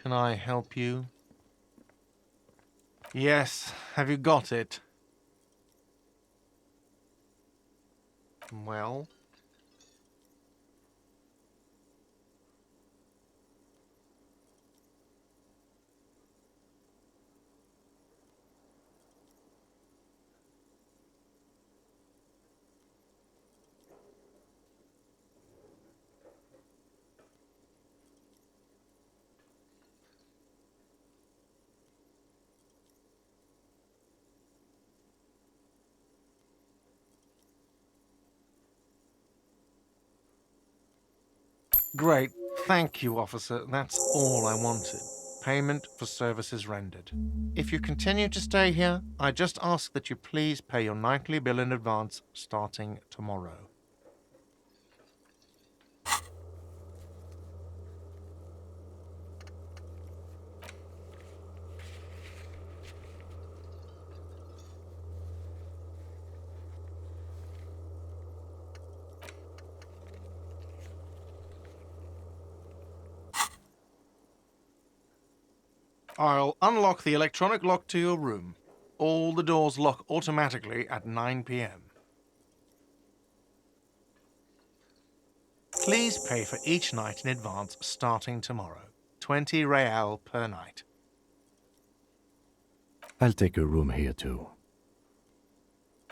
can I help you? Yes, have you got it? Well? Great. Thank you, officer. That's all I wanted. Payment for services rendered. If you continue to stay here, I just ask that you please pay your nightly bill in advance starting tomorrow. I'll unlock the electronic lock to your room. All the doors lock automatically at 9 p.m. Please pay for each night in advance starting tomorrow. 20 real per night. I'll take a room here too.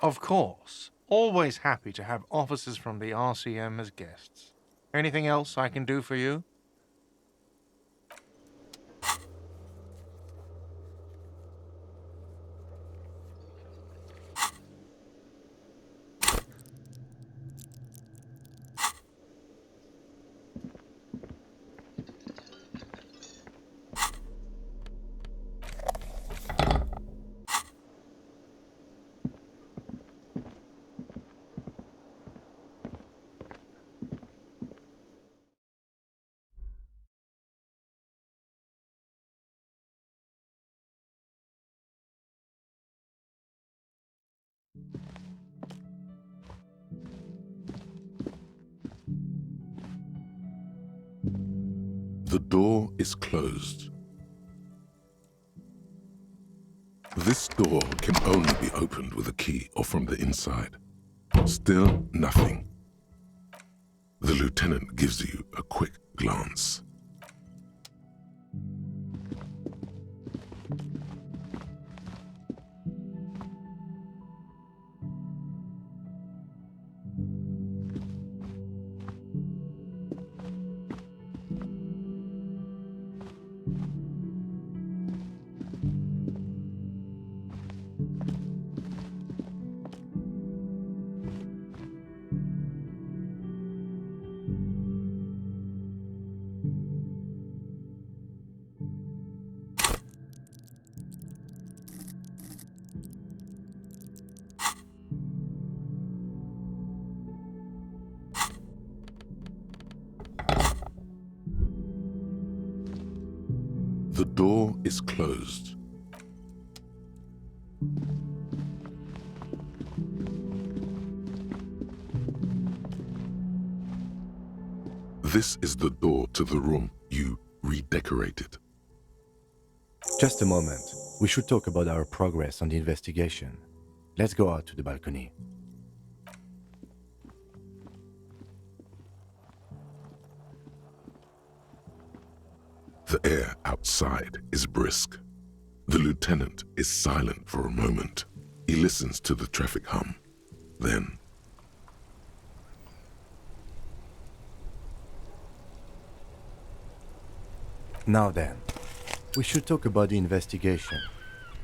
Of course. Always happy to have officers from the RCM as guests. Anything else I can do for you? The door is closed. This door can only be opened with a key or from the inside. Still nothing. The lieutenant gives you a quick glance. The door is closed. This is the door to the room you redecorated. Just a moment. We should talk about our progress on the investigation. Let's go out to the balcony. The air outside is brisk. The lieutenant is silent for a moment. He listens to the traffic hum. Then, Now then, we should talk about the investigation.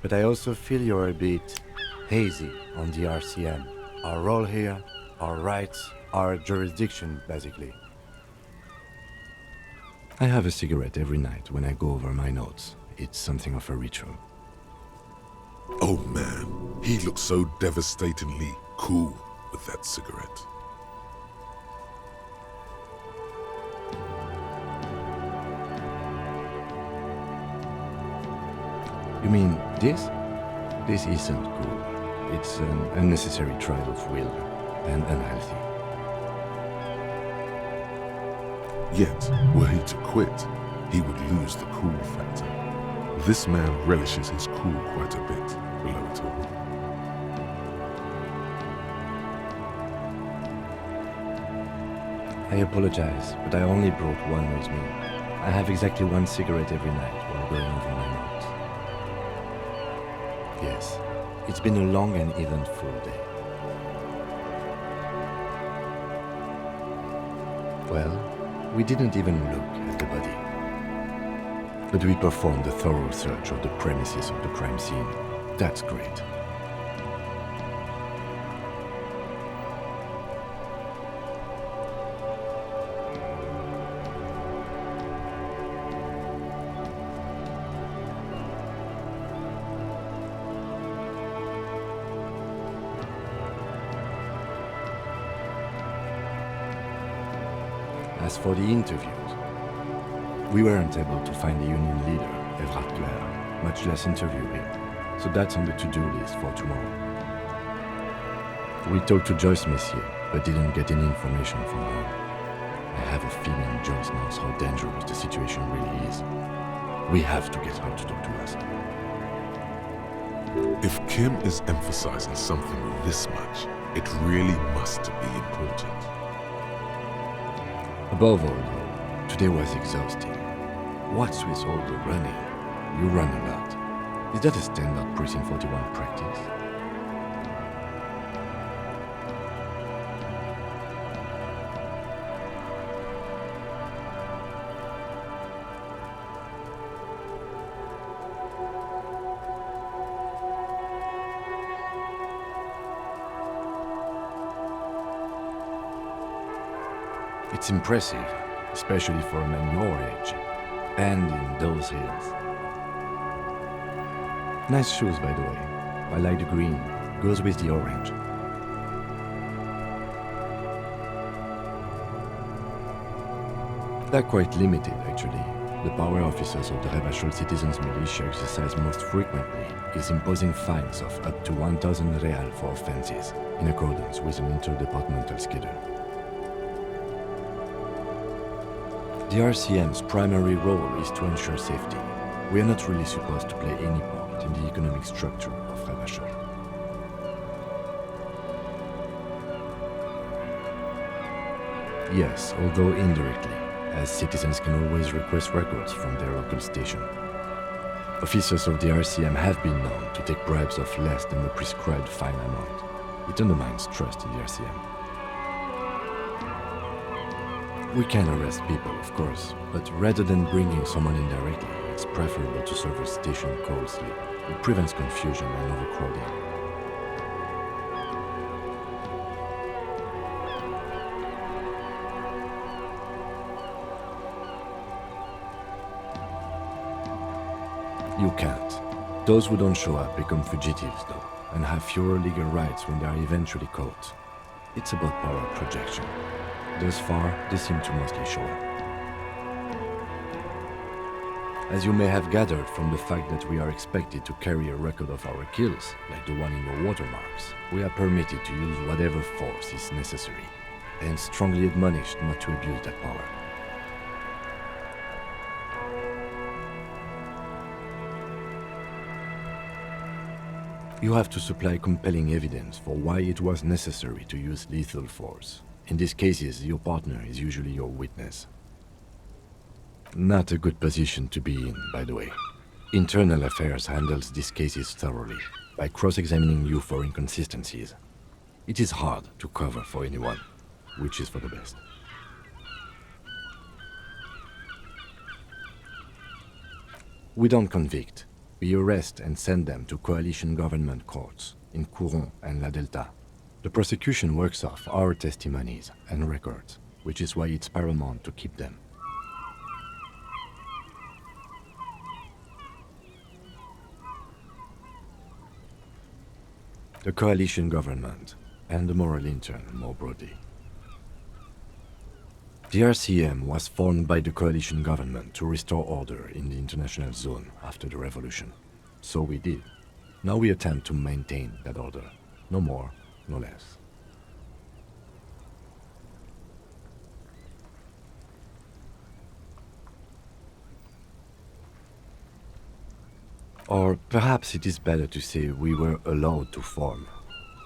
But I also feel you're a bit hazy on the RCM. Our role here, our rights, our jurisdiction, basically. I have a cigarette every night when I go over my notes. It's something of a ritual. oh man, he looks so devastatingly cool with that cigarette. You mean this? This isn't cool. It's an unnecessary trial of will and unhealthy. Yet, were he to quit, he would lose the cool factor. This man relishes his cool quite a bit below it all. I apologize, but I only brought one with me. I have exactly one cigarette every night while going over my notes. Yes, it's been a long and eventful day. Well, we didn't even look at the body. But we performed a thorough search of the premises of the crime scene. That's great. As for the interviews, we weren't able to find the union leader, Everard Clare, much less interview him, so that's on the to-do list for tomorrow. We talked to Joyce Messier, but didn't get any information from her. I have a feeling Joyce knows how dangerous the situation really is. We have to get her to talk to us. If Kim is emphasizing something this much, it really must be important. Above all, though, today was exhausting. What's with all the running? You run a lot. Is that a standard Precinct 41 practice? It's impressive, especially for a man your age, and in those hills. Nice shoes, by the way. I like the green, goes with the orange. They're quite limited, actually. The power officers of the Rebachol Citizens Militia exercise most frequently is imposing fines of up to 1,000 real for offenses, in accordance with an interdepartmental schedule. The RCM's primary role is to ensure safety. We are not really supposed to play any part in the economic structure of Rebachol. Yes, although indirectly, as citizens can always request records from their local station. Officers of the RCM have been known to take bribes of less than the prescribed fine amount. It undermines trust in the RCM. We can arrest people, of course, but rather than bringing someone in directly, it's preferable to serve a station coldly. It prevents confusion and overcrowding. You can't. Those who don't show up become fugitives, though, and have fewer legal rights when they are eventually caught. It's about power projection. Thus far, they seem to mostly show up. As you may have gathered from the fact that we are expected to carry a record of our kills, like the one in your watermarks, we are permitted to use whatever force is necessary, and strongly admonished not to abuse that power. You have to supply compelling evidence for why it was necessary to use lethal force. In these cases, your partner is usually your witness. Not a good position to be in, by the way. Internal Affairs handles these cases thoroughly, by cross-examining you for inconsistencies. It is hard to cover for anyone, which is for the best. We don't convict. We arrest and send them to coalition government courts in Couronne and La Delta. The prosecution works off our testimonies and records, which is why it's paramount to keep them. The coalition government, and the moral intern more broadly. The RCM was formed by the coalition government to restore order in the international zone after the revolution. So we did. Now we attempt to maintain that order. No more, no less. Or perhaps it is better to say we were allowed to form.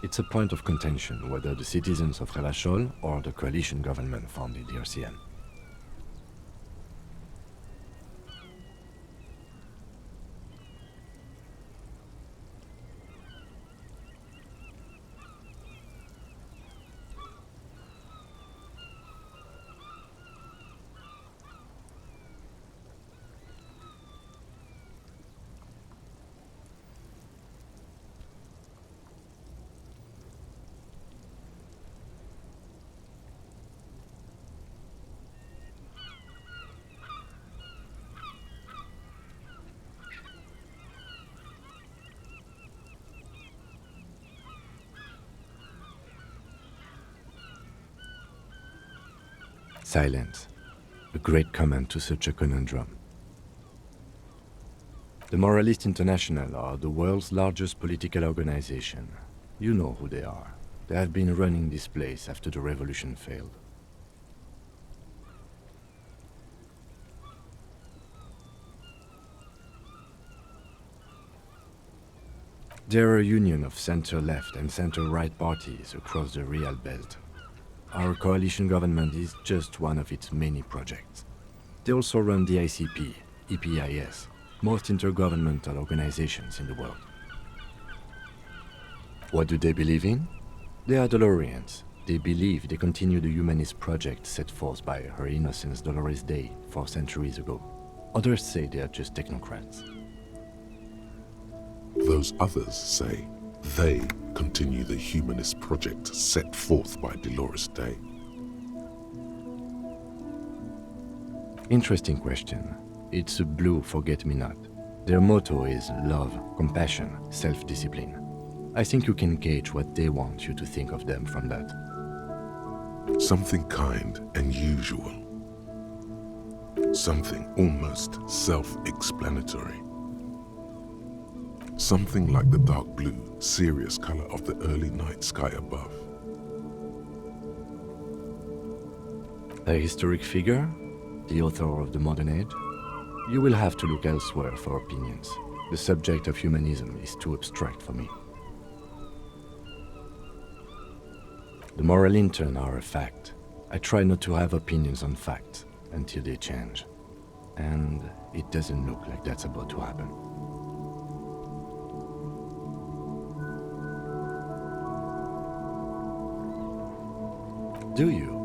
It's a point of contention whether the citizens of Revachol or the coalition government founded the RCM. Silence. A great comment to such a conundrum. The Moralists International are the world's largest political organization. You know who they are. They have been running this place after the revolution failed. They're a union of center-left and center-right parties across the Real Belt. Our coalition government is just one of its many projects. They also run the ICP, EPIS, most intergovernmental organizations in the world. What do they believe in? They are Dolorians. They believe they continue the humanist project set forth by Her Innocence Dolores Day 4 centuries ago. Others say they are just technocrats. Those others say they continue the humanist project set forth by Dolores Day. Interesting question. It's a blue forget-me-not. Their motto is love, compassion, self-discipline. I think you can gauge what they want you to think of them from that. Something kind and usual. Something almost self-explanatory. Something like the dark blue, serious color of the early night sky above. A historic figure? The author of the modern age? You will have to look elsewhere for opinions. The subject of humanism is too abstract for me. The moral intern are a fact. I try not to have opinions on facts until they change. And it doesn't look like that's about to happen. Do you?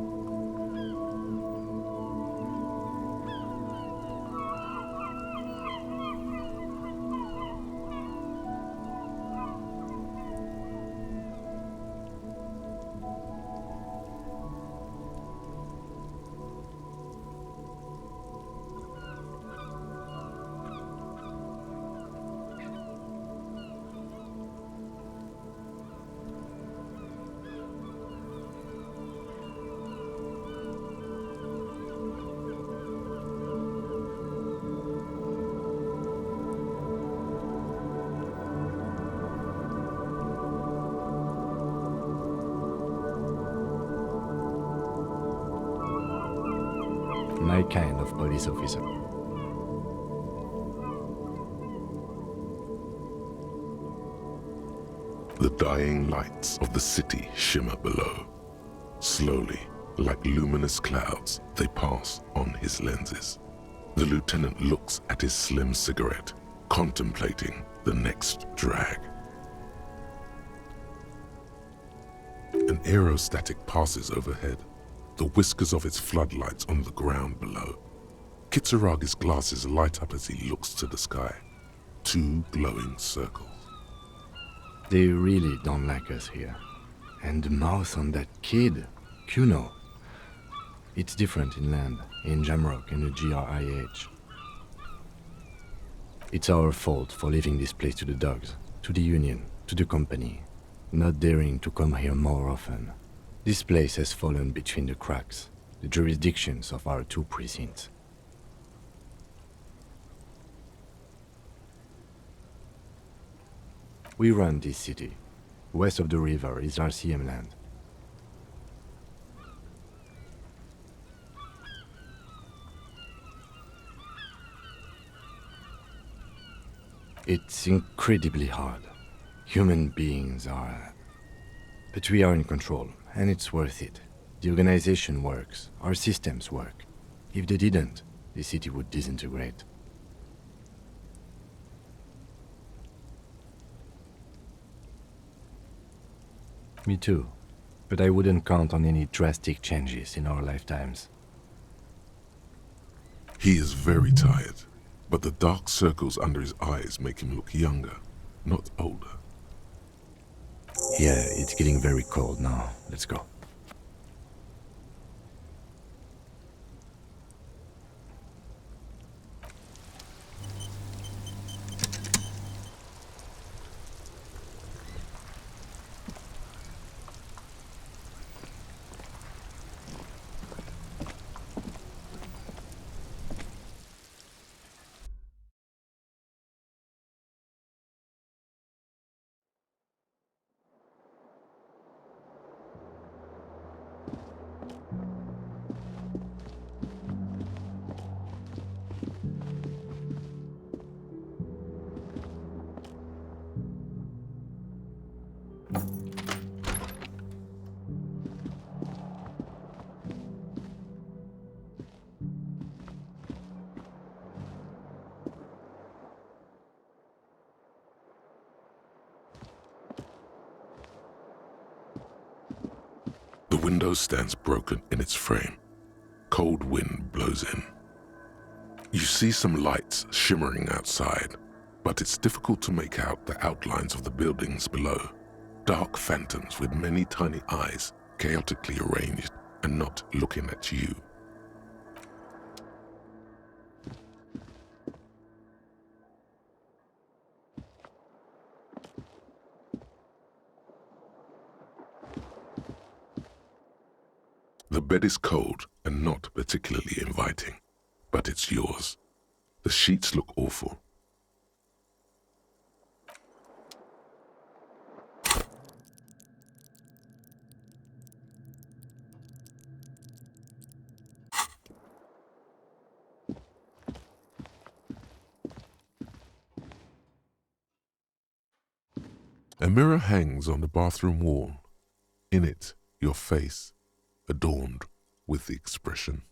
My kind of police officer. The dying lights of the city shimmer below. Slowly, like luminous clouds, they pass on his lenses. The lieutenant looks at his slim cigarette, contemplating the next drag. An aerostatic passes overhead, the whiskers of its floodlights on the ground below. Kitsuragi's glasses light up as he looks to the sky. 2 glowing circles. They really don't like us here. And the mouth on that kid, Kuno. It's different inland, in Jamrock and the GRIH. It's our fault for leaving this place to the dogs, to the Union, to the company, not daring to come here more often. This place has fallen between the cracks, the jurisdictions of our 2 precincts. We run this city. West of the river is RCM land. It's incredibly hard. Human beings are. But we are in control, and it's worth it. The organization works, our systems work. If they didn't, the city would disintegrate. Me too. But I wouldn't count on any drastic changes in our lifetimes. He is very tired, but the dark circles under his eyes make him look younger, not older. Yeah, it's getting very cold now. Let's go. The window stands broken in its frame. Cold wind blows in. You see some lights shimmering outside, but it's difficult to make out the outlines of the buildings below. Dark phantoms with many tiny eyes, chaotically arranged and not looking at you. The bed is cold and not particularly inviting, but it's yours. The sheets look awful. A mirror hangs on the bathroom wall. In it, your face, adorned with the expression.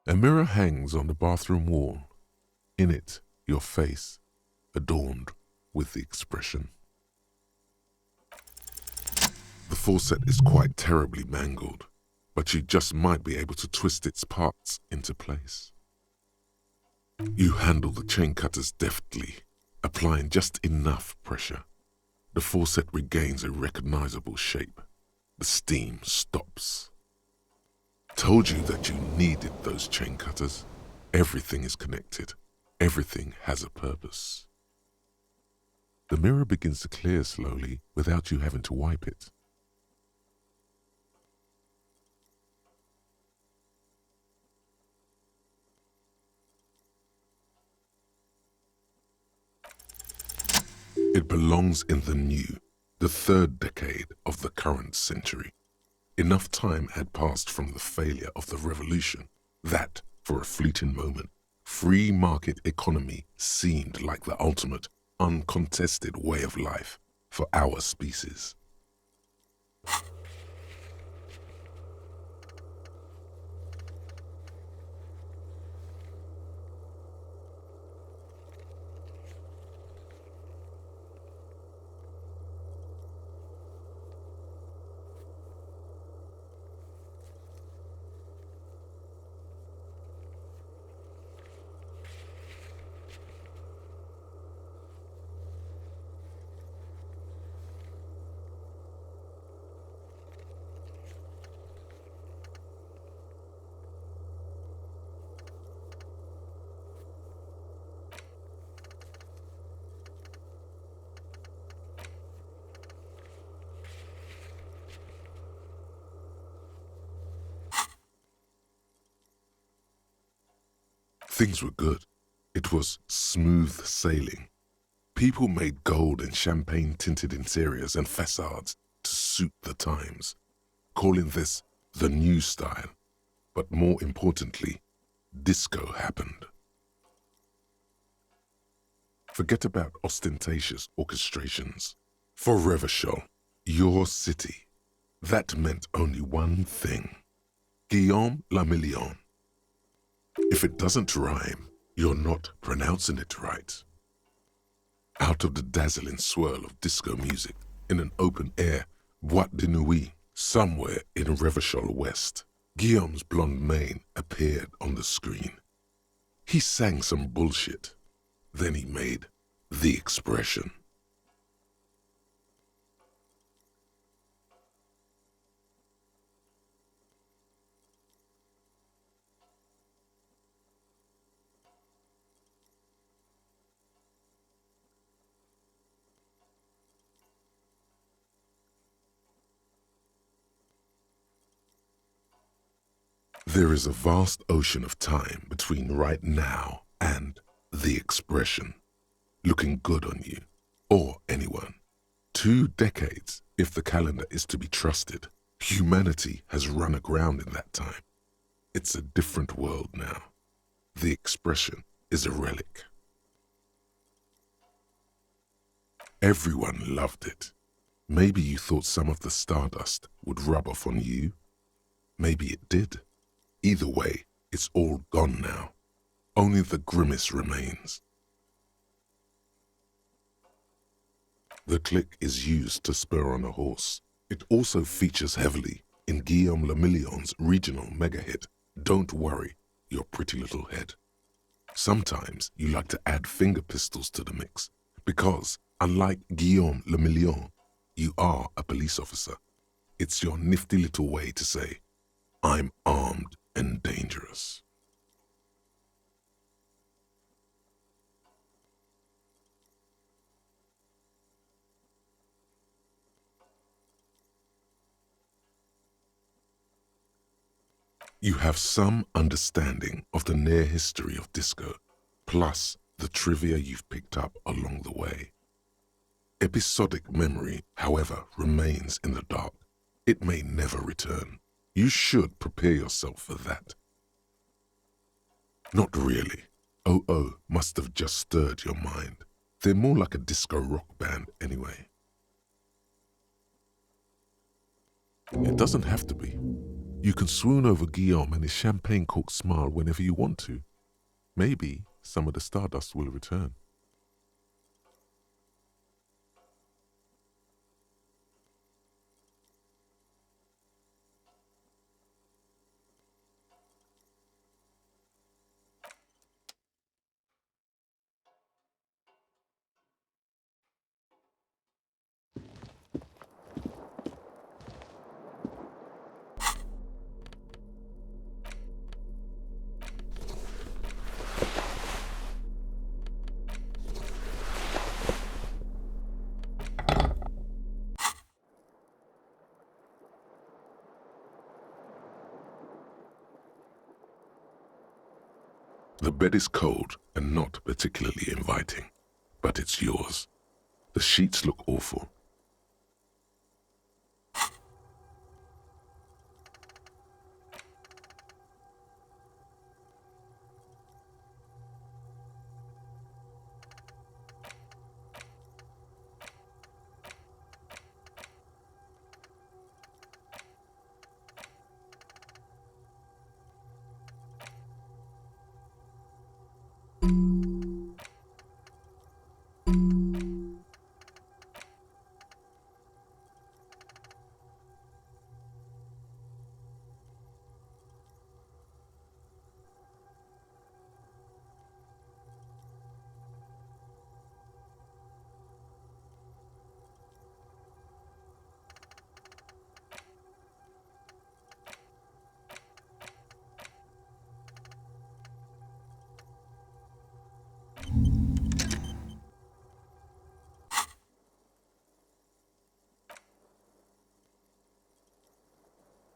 A mirror hangs on the bathroom wall. In it, your face, adorned with the expression. The faucet is quite terribly mangled, but you just might be able to twist its parts into place. You handle the chain cutters deftly, applying just enough pressure. The faucet regains a recognizable shape. The steam stops. Told you that you needed those chain cutters. Everything is connected. Everything has a purpose. The mirror begins to clear slowly without you having to wipe it. It belongs in the new, the third decade of the current century. Enough time had passed from the failure of the revolution that, for a fleeting moment, free market economy seemed like the ultimate, uncontested way of life for our species. Things were good. It was smooth sailing. People made gold and champagne-tinted interiors and facades to suit the times, calling this the new style. But more importantly, disco happened. Forget about ostentatious orchestrations. For Revachol, your city, that meant only one thing. Guillaume le Million. If it doesn't rhyme, you're not pronouncing it right. Out of the dazzling swirl of disco music, in an open-air boîte de nuit, somewhere in Revachol West, Guillaume's blonde mane appeared on the screen. He sang some bullshit. Then he made the expression. There is a vast ocean of time between right now and the expression. Looking good on you, or anyone. 2 decades, if the calendar is to be trusted. Humanity has run aground in that time. It's a different world now. The expression is a relic. Everyone loved it. Maybe you thought some of the stardust would rub off on you. Maybe it did. Either way, it's all gone now. Only the grimace remains. The click is used to spur on a horse. It also features heavily in Guillaume le Million's regional mega hit, Don't Worry, Your Pretty Little Head. Sometimes you like to add finger pistols to the mix because, unlike Guillaume le Million, you are a police officer. It's your nifty little way to say, I'm armed and dangerous. You have some understanding of the near history of disco, plus the trivia you've picked up along the way. Episodic memory, however, remains in the dark. It may never return. You should prepare yourself for that. Not really. OO must have just stirred your mind. They're more like a disco rock band anyway. It doesn't have to be. You can swoon over Guillaume and his champagne-corked smile whenever you want to. Maybe some of the stardust will return. The bed is cold and not particularly inviting, but it's yours. The sheets look awful.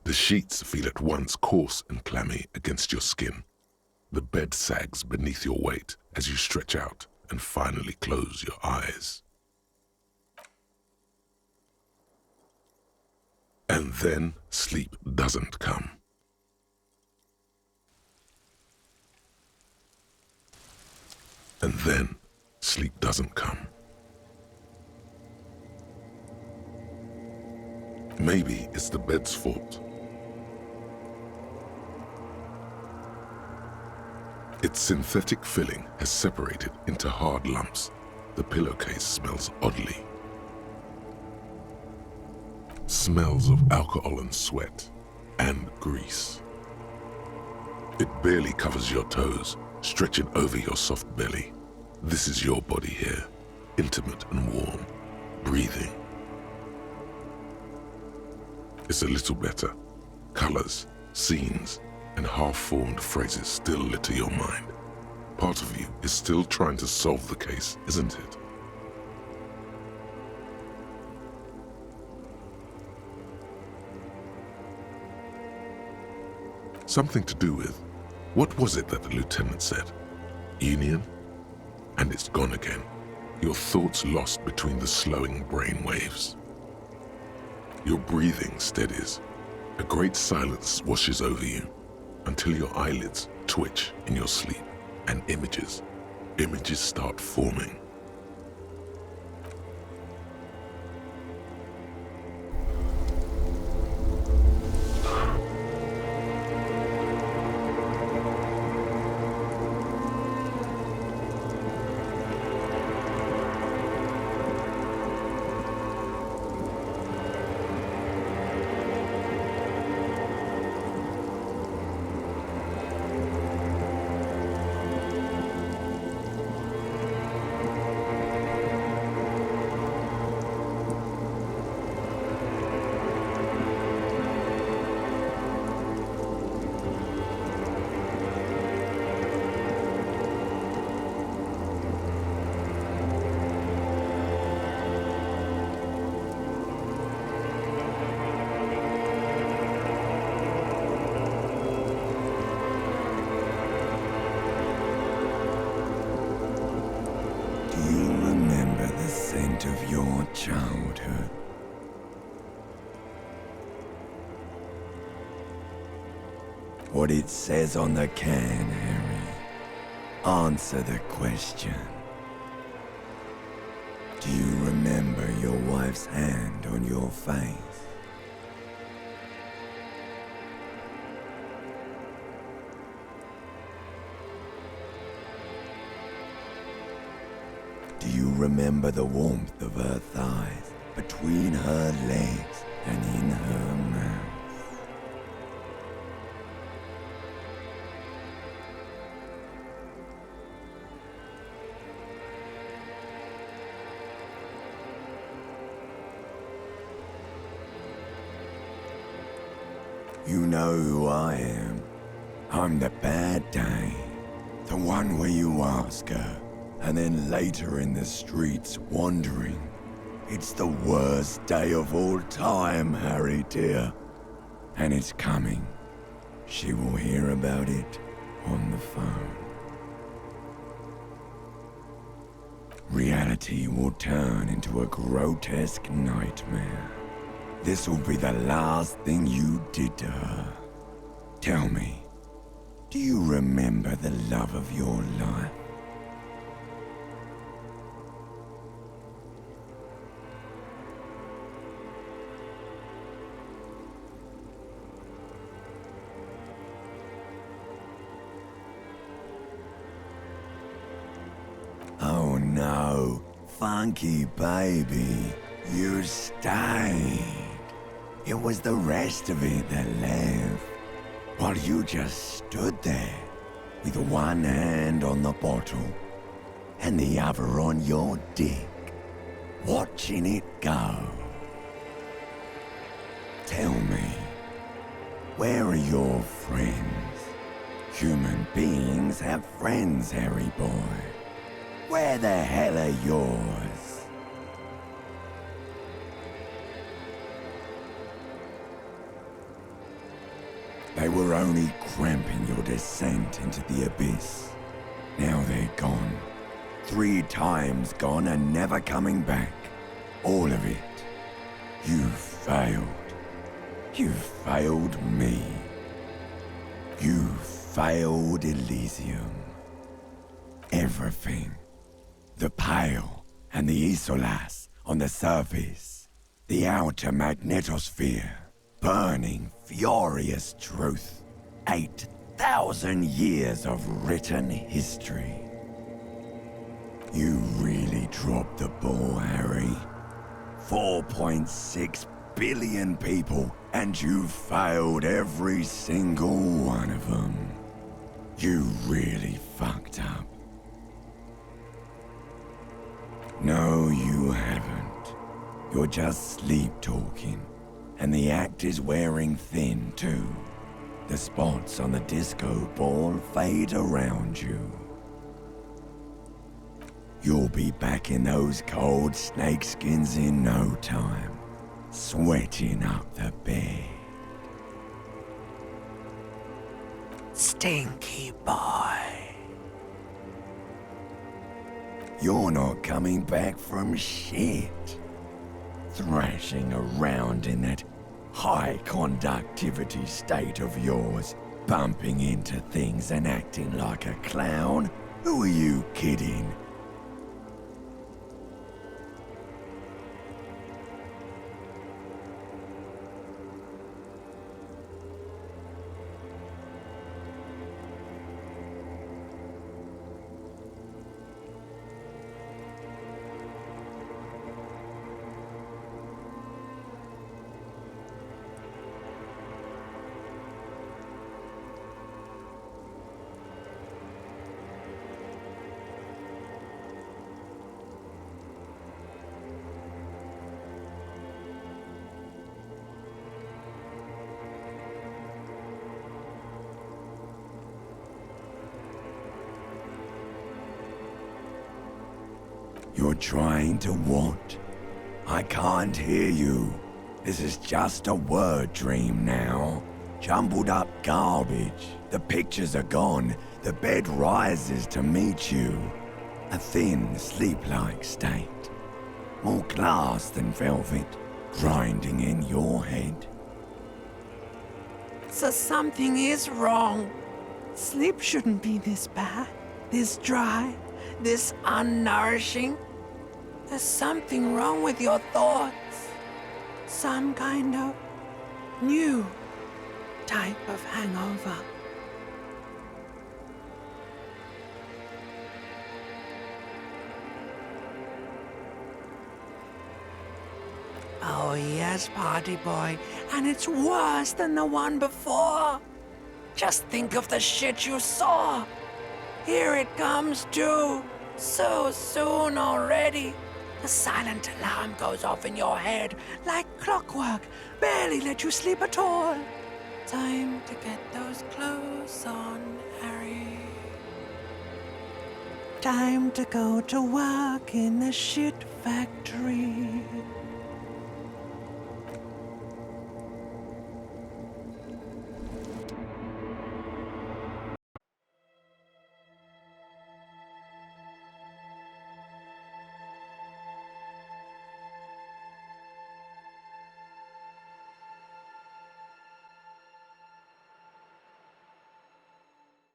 The sheets feel at once coarse and clammy against your skin. The bed sags beneath your weight as you stretch out and finally close your eyes. And then sleep doesn't come. And then sleep doesn't come. Maybe it's the bed's fault. Its synthetic filling has separated into hard lumps. The pillowcase smells oddly. Smells of alcohol and sweat and grease. It barely covers your toes, stretching over your soft belly. This is your body here, intimate and warm, breathing. It's a little better. Colors, scenes, and half-formed phrases still litter your mind. Part of you is still trying to solve the case, isn't it? Something to do with, what was it that the lieutenant said? Union? And it's gone again. Your thoughts lost between the slowing brain waves. Your breathing steadies. A great silence washes over you until your eyelids twitch in your sleep and images start forming. Of your childhood. What it says on the can, Harry. Answer the question. Do you remember your wife's hand on your face? Do you remember the warmth of her thighs between her legs and in her mouth? You know who I am. I'm the bad day. The one where you ask her. And then later in the streets wandering. It's the worst day of all time, Harry dear. And it's coming. She will hear about it on the phone. Reality will turn into a grotesque nightmare. This will be the last thing you did to her. Tell me, do you remember the love of your life? Oh no, funky baby, you stayed. It was the rest of it that left, while you just stood there, with one hand on the bottle, and the other on your dick, watching it go. Tell me, where are your friends? Human beings have friends, Harry boy. Where the hell are yours? They were only cramping your descent into the abyss. Now they're gone. 3 times gone and never coming back. All of it. You failed. You failed me. You failed Elysium. Everything. The Pale and the Isolas on the surface. The outer magnetosphere. Burning, furious truth. 8,000 years of written history. You really dropped the ball, Harry. 4.6 billion people, and you failed every single one of them. You really fucked up. No, you haven't. You're just sleep-talking, and the act is wearing thin, too. The spots on the disco ball fade around you. You'll be back in those cold snakeskins in no time, sweating up the bed. Stinky boy. You're not coming back from shit. Thrashing around in that high conductivity state of yours, bumping into things and acting like a clown? Who are you kidding? You're trying to what? I can't hear you. This is just a word dream now. Jumbled up garbage. The pictures are gone. The bed rises to meet you. A thin, sleep-like state. More glass than velvet, grinding in your head. So something is wrong. Sleep shouldn't be this bad, this dry, this unnourishing. There's something wrong with your thoughts. Some kind of new type of hangover. Oh yes, party boy, and it's worse than the one before. Just think of the shit you saw. Here it comes too, so soon already. The silent alarm goes off in your head like clockwork, barely let you sleep at all. Time to get those clothes on, Harry. Time to go to work in the shit factory.